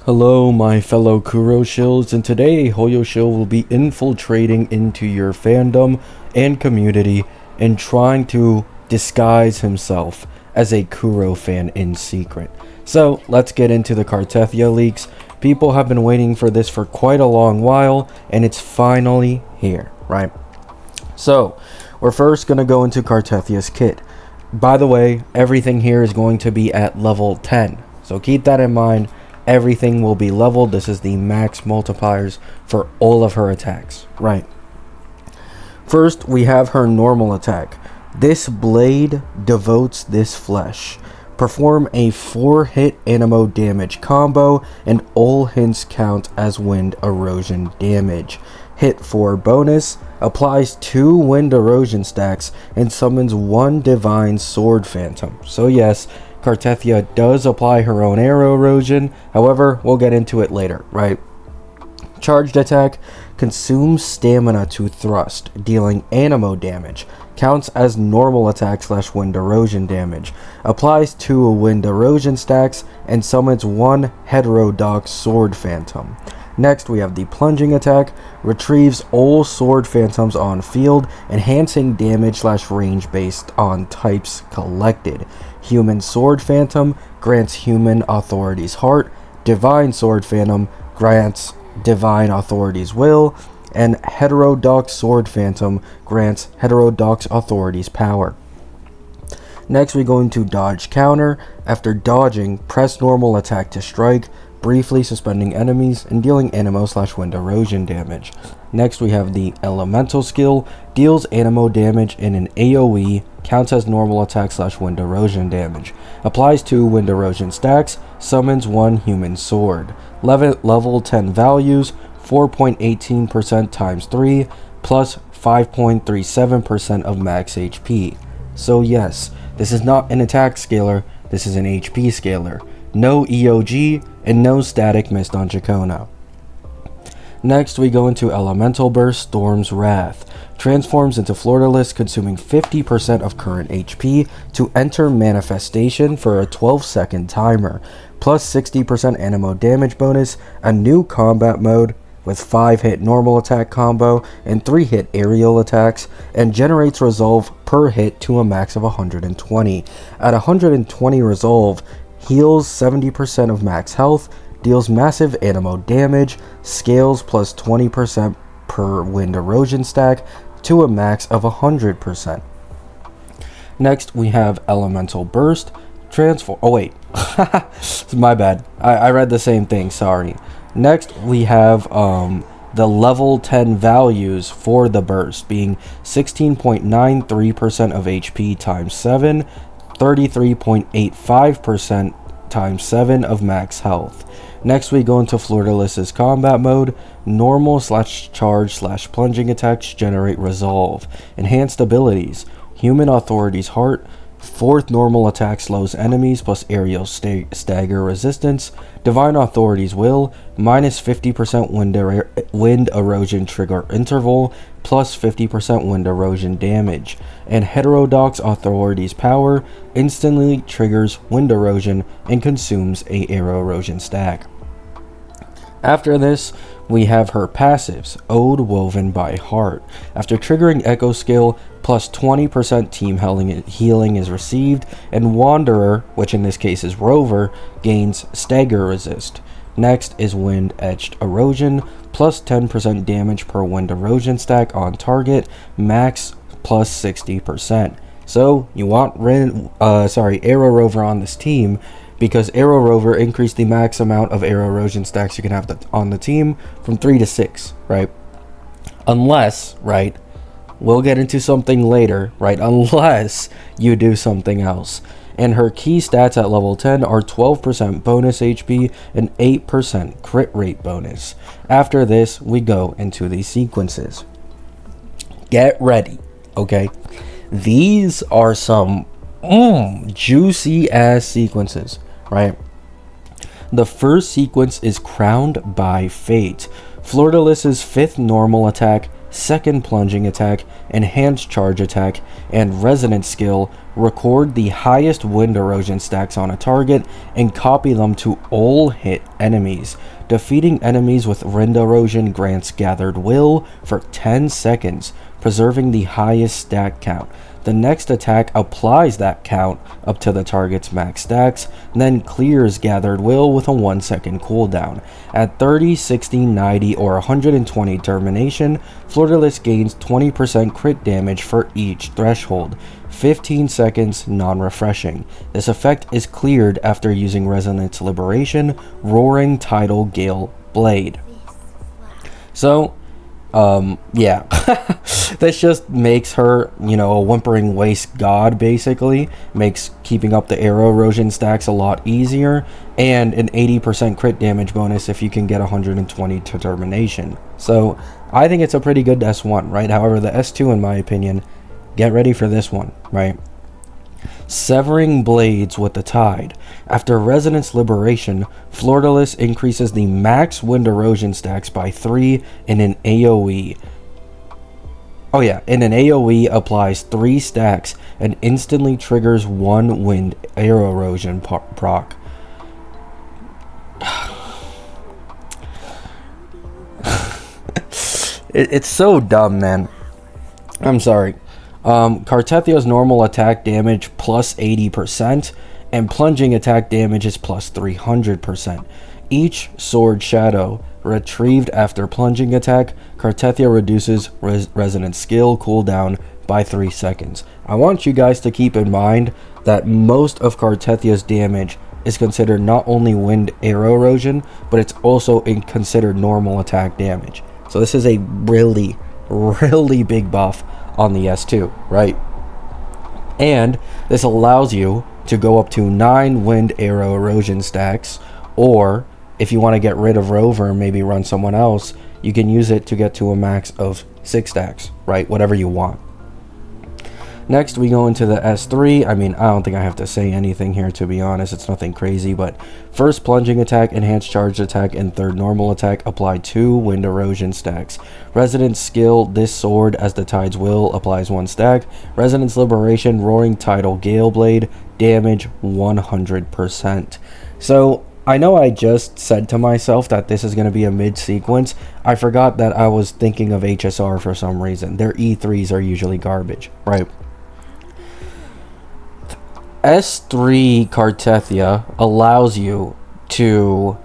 Hello my fellow Kuro Shills, and today Hoyo Shill will be infiltrating into your fandom and community and trying to disguise himself as a Kuro fan in secret. So let's get into the Cartethyia leaks. People have been waiting for this for quite a long while, and it's finally here, right? So we're first going to go into Cartethia's kit. By the way, everything here is going to be at level 10, so keep that in mind. Everything will be leveled. This is the max multipliers for all of her attacks, right? First, we have her normal attack. This blade devotes this flesh. Perform a 4-hit animo damage combo, and all hints count as wind erosion damage. Hit 4 bonus, applies 2 wind erosion stacks, and summons 1 divine sword phantom. So yes, Cartethyia does apply her own arrow erosion, however, we'll get into it later, right? Charged attack, consumes stamina to thrust, dealing animo damage, counts as normal attack / wind erosion damage, applies 2 wind erosion stacks, and summons 1 heterodox sword phantom. Next, we have the plunging attack, retrieves all sword phantoms on field, enhancing damage / range based on types collected. Human sword phantom grants human authority's heart, divine sword phantom grants divine authority's will, and heterodox sword phantom grants heterodox authority's power. Next, we go into dodge counter. After dodging, press normal attack to strike, briefly suspending enemies and dealing animo / wind erosion damage. Next, we have the elemental skill, deals animo damage in an AoE, counts as normal attack / wind erosion damage, applies 2 wind erosion stacks, summons 1 human sword. Level 10 values, 4.18% times 3 plus 5.37% of max HP. So yes, this is not an attack scaler, this is an HP scaler. No EOG and no static mist on Chacona. Next, we go into Elemental Burst Storm's Wrath. Transforms into Freudelis, consuming 50% of current HP to enter Manifestation for a 12-second timer, plus 60% animo damage bonus, a new combat mode with 5-hit normal attack combo and 3-hit aerial attacks, and generates resolve per hit to a max of 120. At 120 resolve, heals 70% of max health, deals massive animo damage, scales plus 20% per wind erosion stack to a max of 100%. Next, we have Elemental Burst. Transform. Oh wait, my bad. I read the same thing, sorry. Next, we have the level 10 values for the burst, being 16.93% of HP times 7, 33.85% times 7 of max health. Next, we go into Freudelis' combat mode. Normal / charge / plunging attacks generate resolve. Enhanced abilities, human authority's heart, 4th normal attack slows enemies plus aerial stagger resistance, divine authority's will, minus 50% wind erosion trigger interval, plus 50% wind erosion damage, and heterodox authority's power instantly triggers wind erosion and consumes a arrow erosion stack. After this, we have her passives, Ode Woven by Heart. After triggering Echo skill, plus 20% team healing is received, and Wanderer, which in this case is Rover, gains stagger resist. Next is Wind Etched Erosion, plus 10% damage per wind erosion stack on target, max plus 60%. So you want Arrow Rover on this team, because Arrow Rover increased the max amount of arrow erosion stacks you can have on the team from 3 to 6, right? Unless, right, we'll get into something later, right, unless you do something else. And her key stats at level 10 are 12% bonus HP and 8% crit rate bonus. After this, we go into the sequences. Get ready, okay? These are some juicy ass sequences, right? The first sequence is Crowned by Fate. Freudelis' 5th normal attack second plunging attack, enhanced charge attack, and resonance skill record the highest wind erosion stacks on a target and copy them to all hit enemies. Defeating enemies with wind erosion grants gathered will for 10 seconds, preserving the highest stack count. The next attack applies that count up to the target's max stacks, and then clears gathered will with a 1 second cooldown. At 30, 60, 90, or 120 termination, Freudelis gains 20% crit damage for each threshold. 15 seconds non-refreshing. This effect is cleared after using Resonance Liberation, Roaring Tidal Gale Blade. So, yeah. This just makes her, a whimpering waste god, basically. Makes keeping up the arrow erosion stacks a lot easier, and an 80% crit damage bonus if you can get 120 determination. So, I think it's a pretty good S1, right? However, the S2, in my opinion, get ready for this one, right? Severing Blades with the Tide. After Resonance Liberation, Freudelis increases the max wind erosion stacks by 3 in an AoE. Oh yeah, in an AoE applies 3 stacks and instantly triggers 1 wind arrow erosion proc. It's so dumb, man. I'm sorry. Cartethia's normal attack damage plus 80%, and plunging attack damage is plus 300%. Each sword shadow retrieved after plunging attack, Cartethyia reduces resonance skill cooldown by 3 seconds. I want you guys to keep in mind that most of Cartethia's damage is considered not only wind arrow erosion, but it's also considered normal attack damage. So this is a really, really big buff on the S2, right? And this allows you to go up to 9 wind arrow erosion stacks, or if you want to get rid of Rover and maybe run someone else, you can use it to get to a max of 6 stacks, right? Whatever you want. Next, we go into the S3. I mean, I don't think I have to say anything here, to be honest. It's nothing crazy, but first plunging attack, enhanced charge attack, and third normal attack apply 2 wind erosion stacks. Resonance skill, this sword, as the Tide's Will, applies 1 stack. Resonance Liberation, Roaring Tidal Gale Blade, damage 100%. So, I know I just said to myself that this is going to be a mid-sequence. I forgot that I was thinking of HSR for some reason. Their E3s are usually garbage, right? S3 Cartethyia allows you to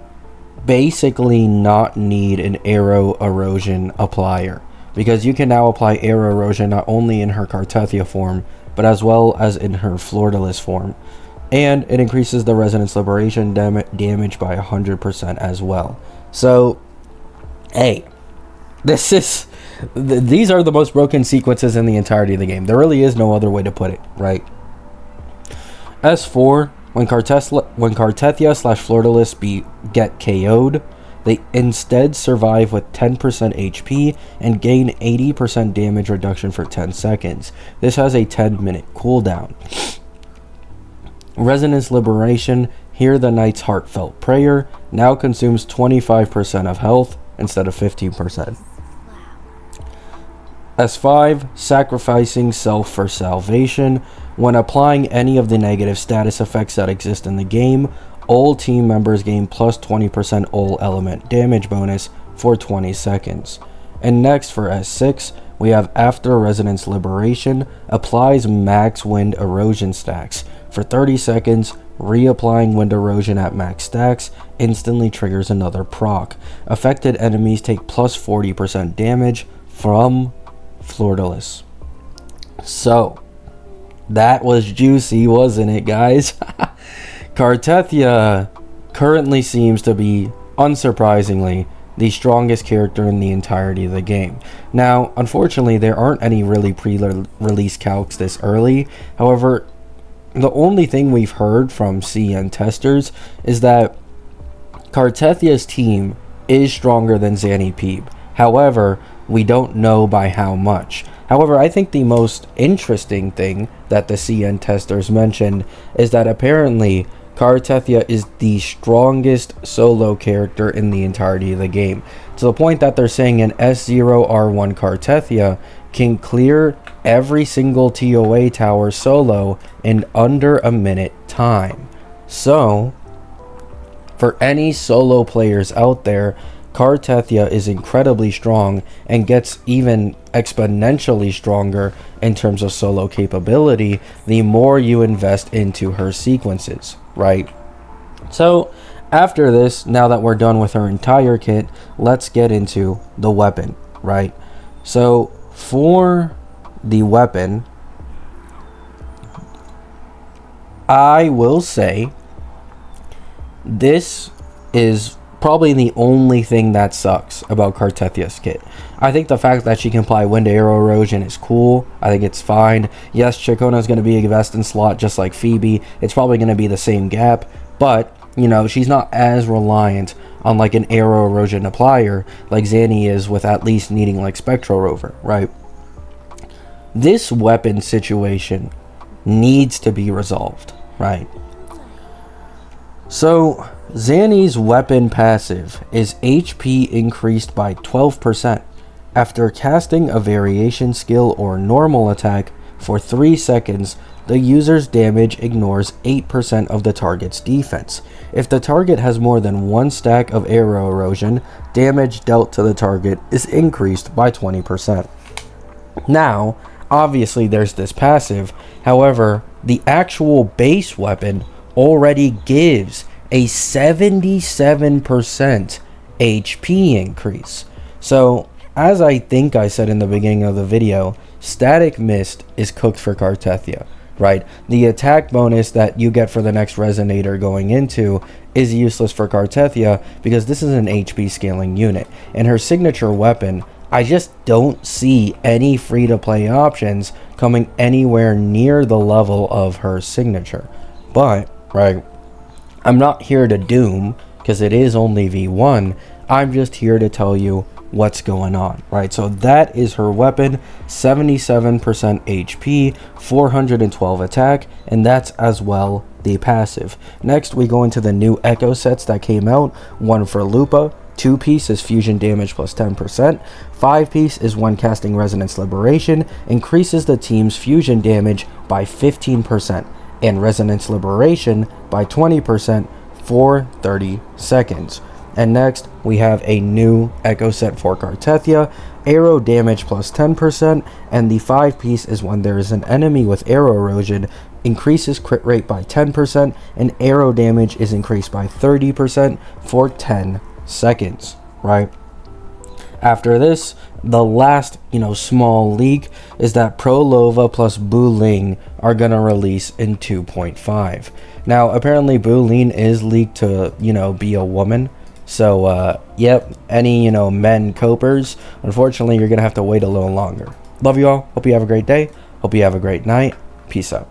basically not need an arrow erosion applier, because you can now apply arrow erosion not only in her Cartethyia form, but as well as in her Freudelis form. And it increases the Resonance Liberation damage by 100% as well. So, hey, these are the most broken sequences in the entirety of the game. There really is no other way to put it, right? S4, when Cartethyia slash Freudelis get KO'd, they instead survive with 10% HP and gain 80% damage reduction for 10 seconds. This has a 10-minute cooldown. Resonance Liberation, here the Knight's Heartfelt Prayer, now consumes 25% of health instead of 15%. S5, Sacrificing Self for Salvation. When applying any of the negative status effects that exist in the game, all team members gain plus 20% all element damage bonus for 20 seconds. And next for S6, we have After Resonance Liberation, applies max wind erosion stacks. For 30 seconds, reapplying wind erosion at max stacks instantly triggers another proc. Affected enemies take plus 40% damage from Freudelis. So, that was juicy, wasn't it, guys? Cartethyia currently seems to be, unsurprisingly, the strongest character in the entirety of the game. Now, unfortunately, there aren't any really pre-release calcs this early. However, the only thing we've heard from CN testers is that Cartethia's team is stronger than Zanny-Peeb. However, we don't know by how much. However, I think the most interesting thing that the CN testers mentioned is that apparently Cartethyia is the strongest solo character in the entirety of the game, to the point that they're saying an S0R1 Cartethyia can clear every single TOA tower solo in under a minute time. So, for any solo players out there, Cartethyia is incredibly strong and gets even exponentially stronger in terms of solo capability the more you invest into her sequences, right? So after this, now that we're done with her entire kit, let's get into the weapon, right? So for the weapon, I will say this is probably the only thing that sucks about Cartethia's kit. I think the fact that she can apply wind arrow erosion is cool. I think it's fine. Yes, Chikona is going to be a vest and slot just like Phoebe. It's probably going to be the same gap, but you know, she's not as reliant on like an arrow erosion applier like Zanny is, with at least needing like Spectral Rover, right? This weapon situation needs to be resolved, right? So Zanny's weapon passive is HP increased by 12% after casting a variation skill or normal attack for 3 seconds. The user's damage ignores 8% of the target's defense. If the target has more than 1 stack of arrow erosion, damage dealt to the target is increased by 20%. Now, obviously there's this passive. However, the actual base weapon already gives a 77% HP increase. So, as I think I said in the beginning of the video, Static Mist is cooked for Cartethyia, right? The attack bonus that you get for the next Resonator going into is useless for Cartethyia because this is an HP scaling unit. And her signature weapon, I just don't see any free-to-play options coming anywhere near the level of her signature. But, right, I'm not here to doom, because it is only V1. I'm just here to tell you what's going on, right? So that is her weapon, 77% HP, 412 attack, and that's as well the passive. Next, we go into the new Echo sets that came out. One for Lupa, 2-piece is fusion damage plus 10%, 5-piece is when casting Resonance Liberation, increases the team's fusion damage by 15%. And Resonance Liberation by 20% for 30 seconds. And next, we have a new Echo set for Cartethyia, arrow damage plus 10%, and the 5-piece is when there is an enemy with arrow erosion, increases crit rate by 10%, and arrow damage is increased by 30% for 10 seconds, right? After this, the last, small leak is that Prolova plus Buling are going to release in 2.5. Now, apparently Buling is leaked to, be a woman. So, yep, any, men copers, unfortunately, you're going to have to wait a little longer. Love you all. Hope you have a great day. Hope you have a great night. Peace out.